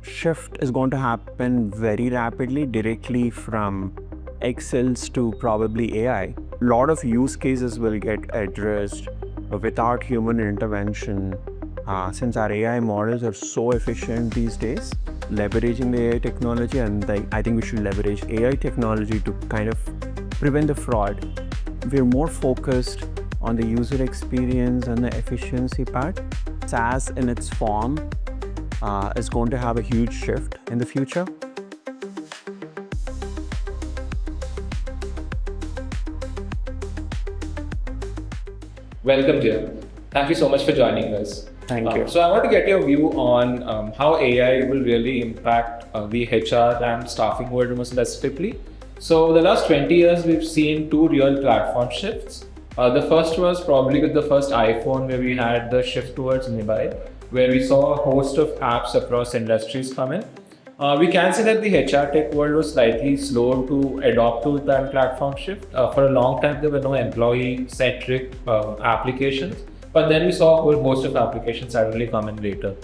shift is going to happen very rapidly, directly from Excels to probably AI. A lot of use cases will get addressed without human intervention. Since our AI models are so efficient these days, leveraging the AI technology, and I think we should leverage AI technology to kind of prevent the fraud. We're more focused on the user experience and the efficiency part. SaaS in its form is going to have a huge shift in the future. Welcome, dear. Thank you so much for joining us. Thank you. So I want to get your view on how AI will really impact the HR and staffing world more specifically. So the last 20 years, we've seen two real platform shifts. The first was probably with the first iPhone, where we had the shift towards mobile, where we saw a host of apps across industries come in. We can say that the HR tech world was slightly slow to adopt to that platform shift. For a long time, there were no employee-centric applications, but then we saw a whole host of applications suddenly come in later.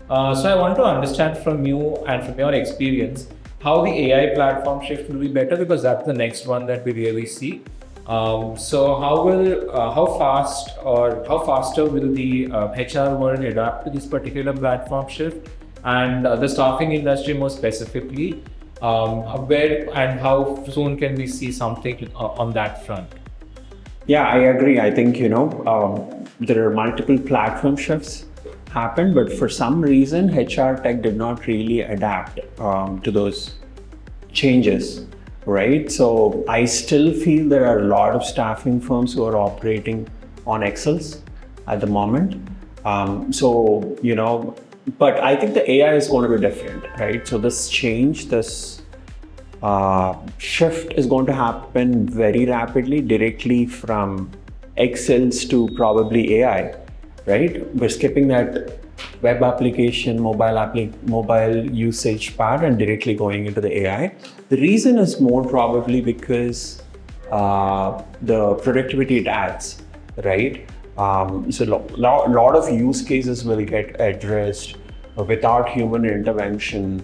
So I want to understand from you and from your experience how the AI platform shift will be better, because that's the next one that we really see. So how faster will the HR world adapt to this particular platform shift, and the staffing industry more specifically, where and how soon can we see something on that front? Yeah, I agree. I think, there are multiple platform shifts happen, but for some reason, HR tech did not really adapt to those changes, right? So I still feel there are a lot of staffing firms who are operating on Excels at the moment. But I think the AI is going to be different, right? So this change, this shift is going to happen very rapidly, directly from Excels to probably AI, right? We're skipping that web application, mobile usage part and directly going into the AI. The reason is more probably because the productivity it adds, right? So lot of use cases will get addressed without human intervention.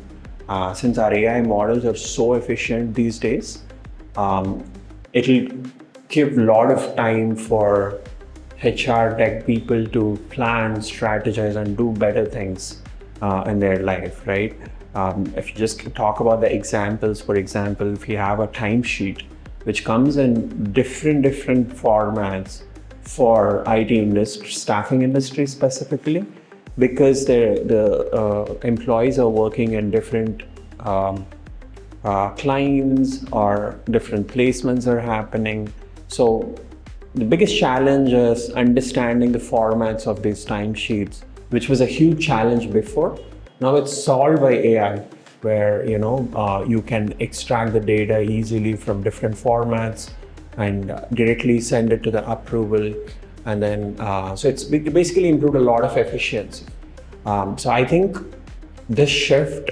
Since our AI models are so efficient these days, it'll give a lot of time for HR tech people to plan, strategize, and do better things in their life, right? If you just talk about the examples, for example, if you have a timesheet, which comes in different formats for IT industry, staffing industry specifically, because the employees are working in different clients or different placements are happening. So the biggest challenge is understanding the formats of these timesheets, which was a huge challenge before. Now it's solved by AI, where you can extract the data easily from different formats and directly send it to the approval, and then so it's basically improved a lot of efficiency. So I think this shift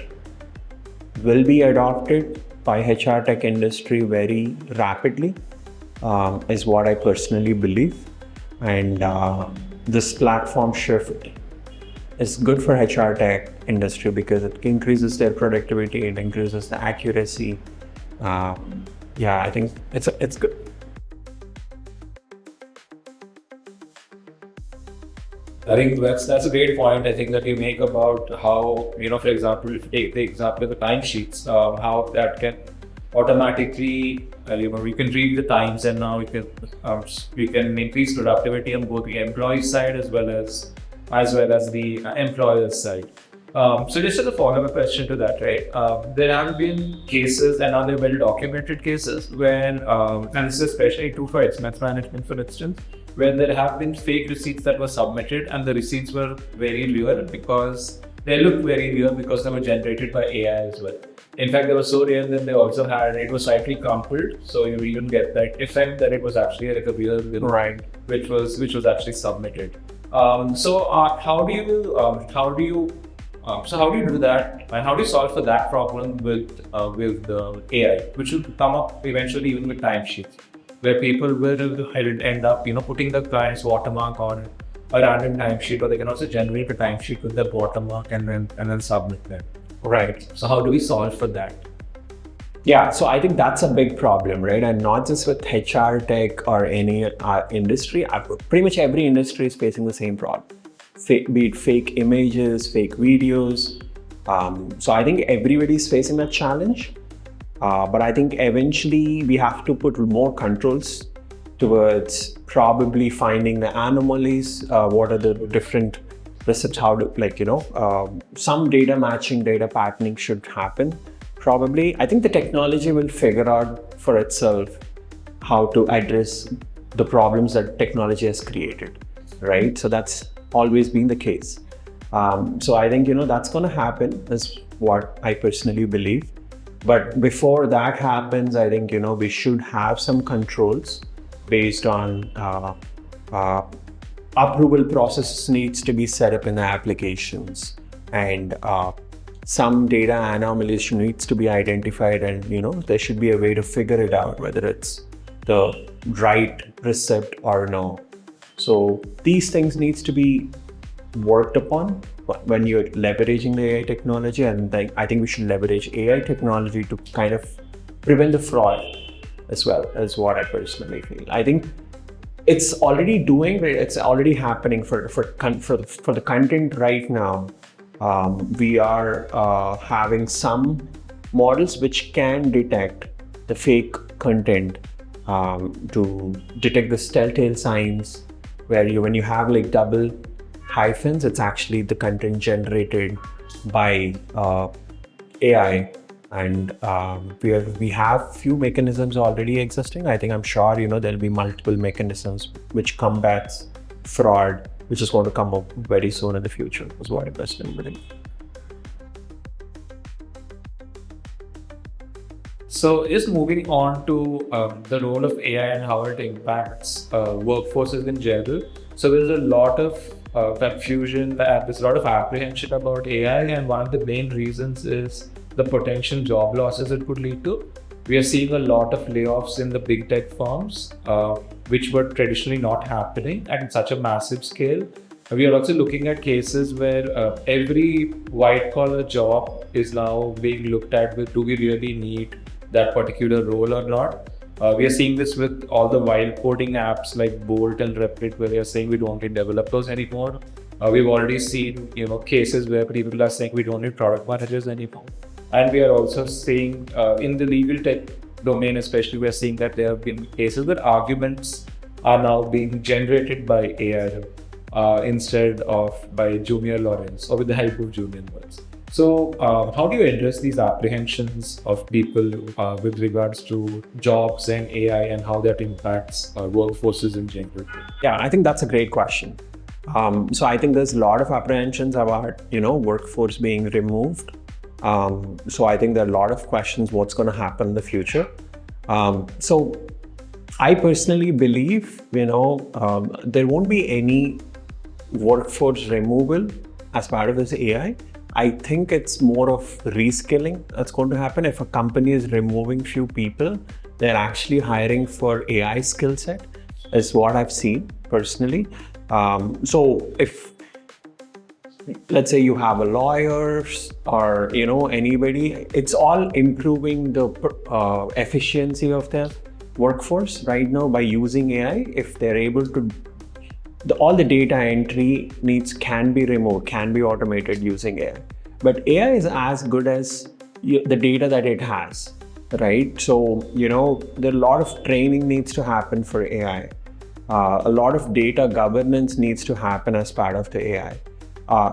will be adopted by HR tech industry very rapidly, is what I personally believe. And this platform shift is good for HR tech industry because it increases their productivity, it increases the accuracy. I think it's good. I think that's a great point. I think that you make about how, for example, if you take the example of the timesheets, how that can automatically, we can read the times, and now we can increase productivity on both the employee side as well as the employer's side. So just as a follow-up question to that, right? There have been cases, and now they're well documented cases, when, and this is especially true for expense management, for instance, where there have been fake receipts that were submitted, and the receipts were very real because they looked very real because they were generated by AI as well. In fact, they were so real that they also had, it was slightly crumpled, so you even get that effect that it was actually like a real, right, which was actually submitted. So how do you do that, and how do you solve for that problem with the AI, which will come up eventually even with timesheets, where people will end up putting the client's watermark on a random timesheet, or they can also generate a timesheet with their watermark and then submit them. Right. So how do we solve for that? Yeah, so I think that's a big problem, right? And not just with HR tech or any industry. Pretty much every industry is facing the same problem. Be it fake images, fake videos. So I think everybody's facing that challenge. But I think eventually we have to put more controls towards probably finding the anomalies. What are the different recepts? How to, some data matching, data patterning should happen. Probably, I think the technology will figure out for itself how to address the problems that technology has created, right? So that's always been the case. So I think, that's going to happen, is what I personally believe. But before that happens, I think, we should have some controls based on approval process needs to be set up in the applications, and some data anomalies needs to be identified, and there should be a way to figure it out whether it's the right recept or no. So these things needs to be worked upon when you're leveraging the AI technology, and I think we should leverage AI technology to kind of prevent the fraud as well, as what I personally feel. I think it's already doing, it's already happening for the content right now. We are having some models which can detect the fake content, to detect the telltale signs, where when you have like double hyphens, it's actually the content generated by AI. And we have few mechanisms already existing. I think I'm sure there'll be multiple mechanisms which combats fraud, which is going to come up very soon in the future, is what I personally believe. So just moving on to the role of AI and how it impacts workforces in general. So there's a lot of confusion, there's a lot of apprehension about AI, and one of the main reasons is the potential job losses it could lead to. We are seeing a lot of layoffs in the big tech firms, which were traditionally not happening at such a massive scale. We are also looking at cases where every white collar job is now being looked at with, do we really need that particular role or not? We are seeing this with all the wild coding apps like Bolt and Replit, where they are saying we don't need developers anymore. We've already seen cases where people are saying we don't need product managers anymore. And we are also seeing in the legal tech domain especially, we are seeing that there have been cases where arguments are now being generated by AI instead of by Junior Lawrence, or with the help of Junior Lawrence. So how do you address these apprehensions of people with regards to jobs and AI, and how that impacts workforces in general? Yeah, I think that's a great question. So I think there's a lot of apprehensions about workforce being removed. So I think there are a lot of questions what's going to happen in the future. So I personally believe there won't be any workforce removal as part of this AI. I think it's more of reskilling that's going to happen. If a company is removing few people, they're actually hiring for AI skill set, is what I've seen personally. So if, let's say you have a lawyer or anybody, it's all improving the efficiency of their workforce right now by using AI. If they're able to, all the data entry needs can be removed, can be automated using AI. But AI is as good as the data that it has, right? So there are a lot of training needs to happen for AI. A lot of data governance needs to happen as part of the AI.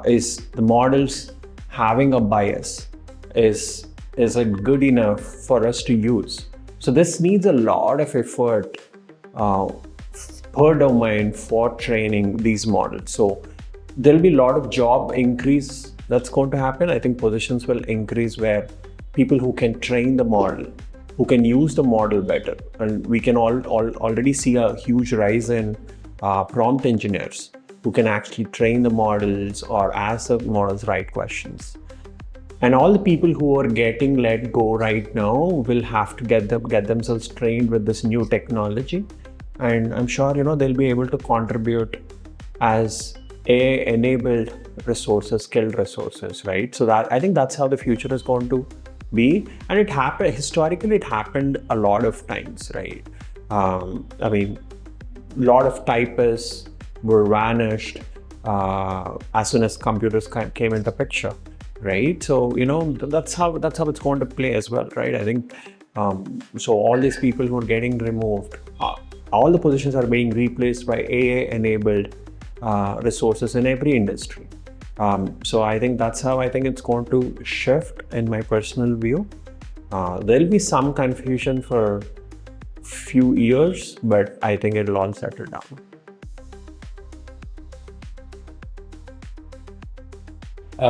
Is the models having a bias? Is it good enough for us to use? So this needs a lot of effort per domain for training these models. So there'll be a lot of job increase that's going to happen. I think positions will increase where people who can train the model, who can use the model better. And we can already see a huge rise in prompt engineers who can actually train the models or ask the models right questions. And all the people who are getting let go right now will have to get themselves trained with this new technology. And I'm sure they'll be able to contribute as AI-enabled resources, skilled resources, right? So that I think that's how the future is going to be, and it happened historically. It happened a lot of times, right? I mean, a lot of typists were vanished as soon as computers came into picture, right? So that's how it's going to play as well, right? I think so. All these people who are getting removed, all the positions are being replaced by AI-enabled resources in every industry. So I think that's how I think it's going to shift in my personal view. There'll be some confusion for few years, but I think it'll all settle down.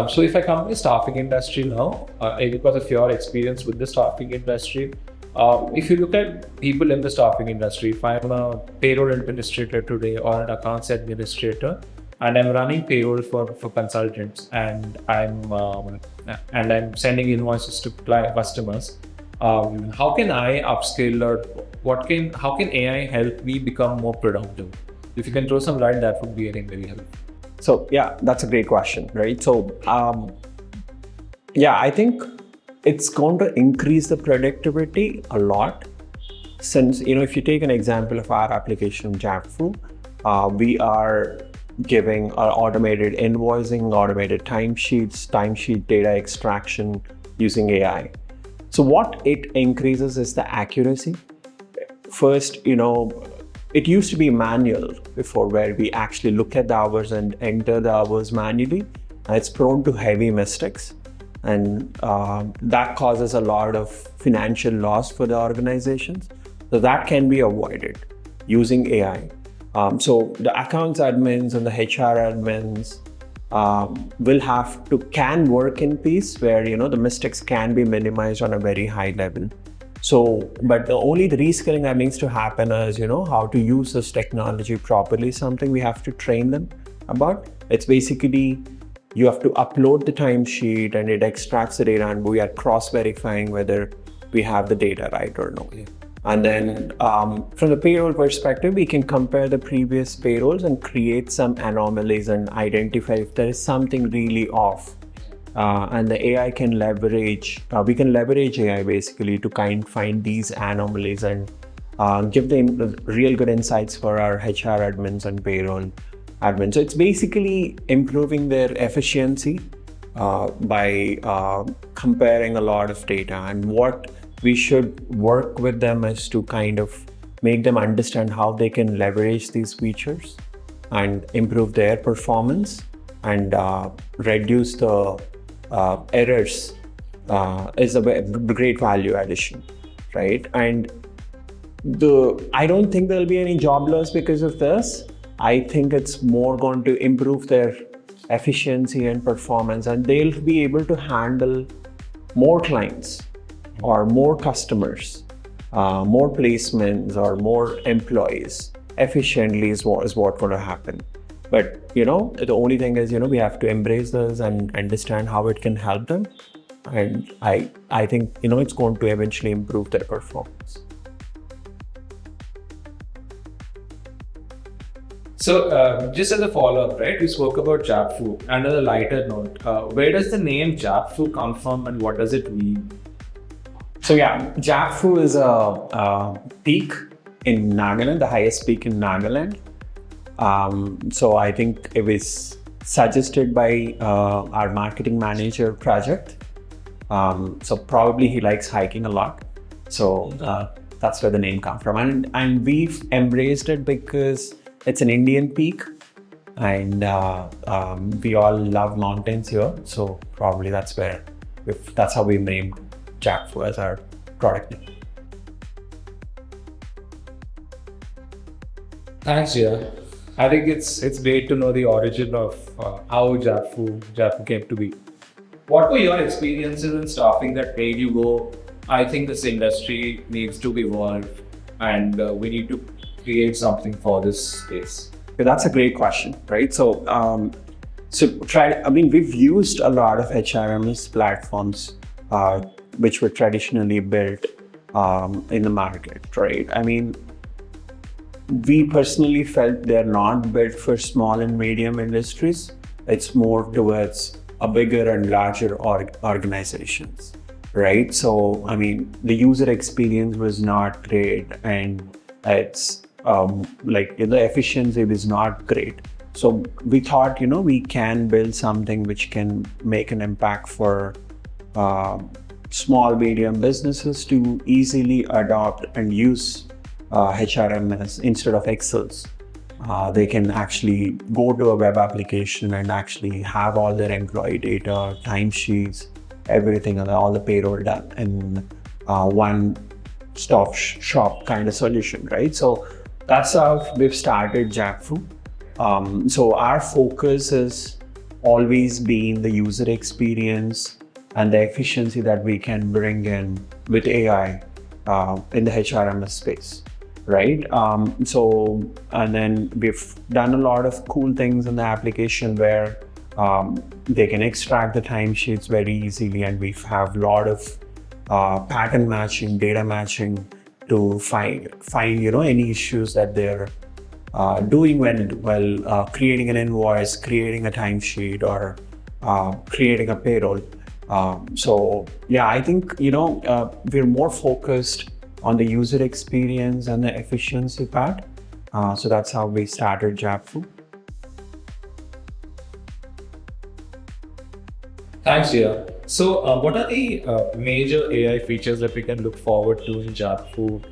So if I come to the staffing industry now, because of your experience with the staffing industry, if you look at people in the staffing industry, if I'm a payroll administrator today or an accounts administrator, and I'm running payroll for consultants, and I'm sending invoices to customers, how can I upskill, or how can AI help me become more productive? If you can throw some light, that would be very helpful. So yeah, that's a great question, right? So yeah, I think it's going to increase the productivity a lot. Since if you take an example of our application Japfu, we are giving automated invoicing, automated timesheet data extraction using AI. So what it increases is the accuracy. First, it used to be manual before, where we actually look at the hours and enter the hours manually. It's prone to heavy mistakes, and that causes a lot of financial loss for the organizations. So that can be avoided using AI. So the accounts admins and the HR admins can work in peace, where the mistakes can be minimized on a very high level. So, but the reskilling that needs to happen is, how to use this technology properly, something we have to train them about. It's basically, you have to upload the timesheet and it extracts the data, and we are cross-verifying whether we have the data right or no. Yeah. And then from the payroll perspective, we can compare the previous payrolls and create some anomalies and identify if there is something really off. And the AI can we can leverage AI basically to find these anomalies and give them real good insights for our HR admins and payroll admins. So it's basically improving their efficiency by comparing a lot of data, and what we should work with them is to kind of make them understand how they can leverage these features and improve their performance and reduce the errors is a great value addition, right? And I don't think there'll be any job loss because of this. I think it's more going to improve their efficiency and performance, and they'll be able to handle more clients or more customers, more placements or more employees efficiently is what's going to happen. But the only thing is, we have to embrace this and understand how it can help them. And I think, it's going to eventually improve their performance. So just as a follow-up, right, we spoke about Japfu. And on a lighter note, where does the name Japfu come from and what does it mean? So yeah, Japfu is a peak in Nagaland, the highest peak in Nagaland. So I think it was suggested by our marketing manager project. So probably he likes hiking a lot. So that's where the name comes from. And we've embraced it because it's an Indian peak, and we all love mountains here. So probably that's how we named Japfu as our product name. Thanks, Jia. I think it's great to know the origin of how Japfu came to be. What were your experiences in staffing that made you go, I think this industry needs to evolve and we need to create something for this space? Okay, that's a great question, right? So, we've used a lot of HRMS platforms which were traditionally built in the market, right? I mean, we personally felt they're not built for small and medium industries. It's more towards a bigger and larger organizations, right? So, I mean, the user experience was not great, and it's the efficiency was not great. So we thought, we can build something which can make an impact for small, medium businesses to easily adopt and use HRMS instead of Excels. They can actually go to a web application and actually have all their employee data, timesheets, everything, and all the payroll done in one stop shop kind of solution, right? So that's how we've started Japfu. So our focus has always been the user experience and the efficiency that we can bring in with AI in the HRMS space, right? And then we've done a lot of cool things in the application where they can extract the timesheets very easily, and we have a lot of pattern matching, data matching to find any issues that they're doing while creating an invoice, creating a timesheet, or creating a payroll. So yeah, I think we're more focused on the user experience and the efficiency part. So that's how we started Japfu. Thanks, Jia. So, what are the major AI features that we can look forward to in Japfu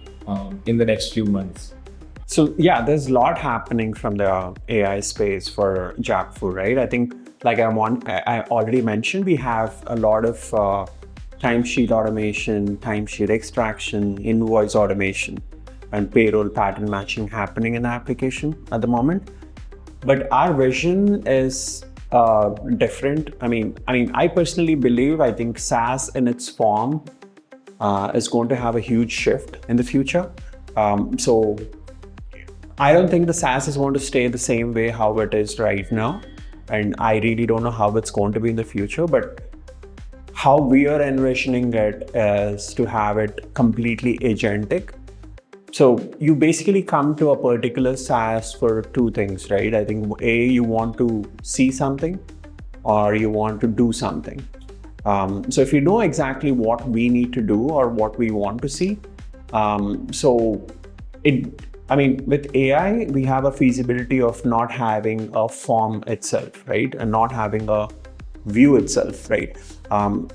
in the next few months? So yeah, there's a lot happening from the AI space for Japfu, right? I think, like I already mentioned, we have a lot of timesheet automation, timesheet extraction, invoice automation, and payroll pattern matching happening in the application at the moment. But our vision is different. I personally believe, I think SaaS in its form is going to have a huge shift in the future. So I don't think the SaaS is going to stay the same way how it is right now. And I really don't know how it's going to be in the future, but how we are envisioning it is to have it completely agentic. So you basically come to a particular SaaS for two things, right? I think you want to see something or you want to do something. So if you know exactly what we need to do or what we want to see, with AI, we have a feasibility of not having a form itself, right? And not having a view itself, right?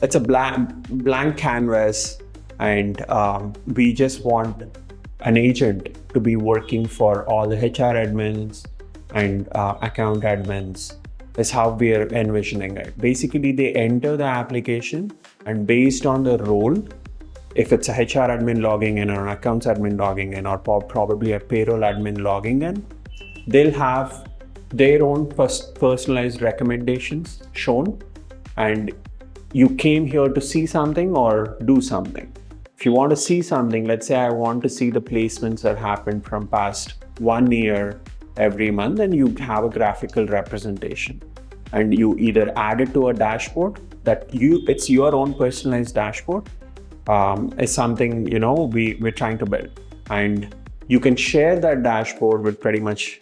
It's a blank canvas, and we just want an agent to be working for all the HR admins and account admins. Is how we are envisioning it. Basically, they enter the application, and based on the role, if it's a HR admin logging in or an accounts admin logging in, or probably a payroll admin logging in, they'll have their own personalized recommendations shown, and you came here to see something or do something. If you want to see something, let's say I want to see the placements that happened from past 1 year every month, and you have a graphical representation, and you either add it to a dashboard it's your own personalized dashboard. Is something we're trying to build, and you can share that dashboard with pretty much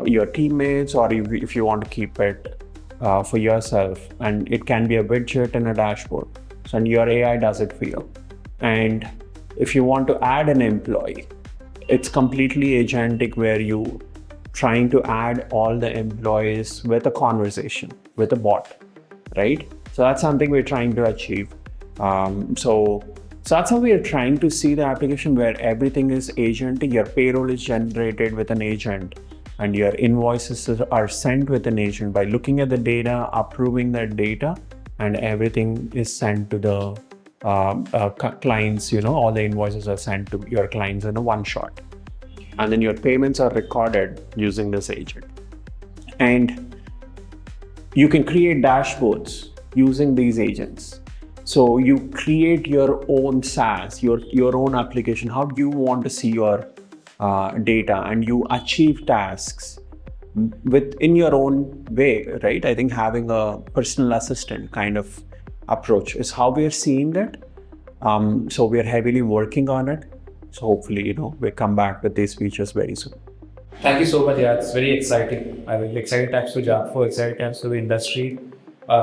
your teammates, or if you want to keep it for yourself, and it can be a widget in a dashboard, so and your AI does it for you. And if you want to add an employee, it's completely agentic, where you trying to add all the employees with a conversation with a bot, right? So that's something we're trying to achieve. So that's how we are trying to see the application, where everything is agentic. Your payroll is generated with an agent, and your invoices are sent with an agent by looking at the data, approving that data, and everything is sent to the clients. All the invoices are sent to your clients in a one shot, and then your payments are recorded using this agent. And you can create dashboards using these agents. So you create your own SaaS, your own application, how you want to see your data, and you achieve tasks in your own way, right? I think having a personal assistant kind of approach is how we are seeing that. So we are heavily working on it. So hopefully, we come back with these features very soon. Thank you so much. Yeah, it's very exciting. I mean, exciting times for Japfu, exciting times for the industry.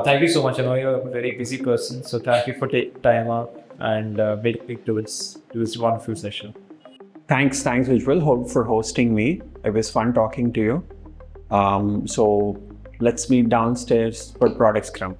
Thank you so much. I know you're a very busy person, so thank you for taking time out and making it to this wonderful session. Thanks, Vijwal, for hosting me. It was fun talking to you. So let's meet downstairs for product scrum.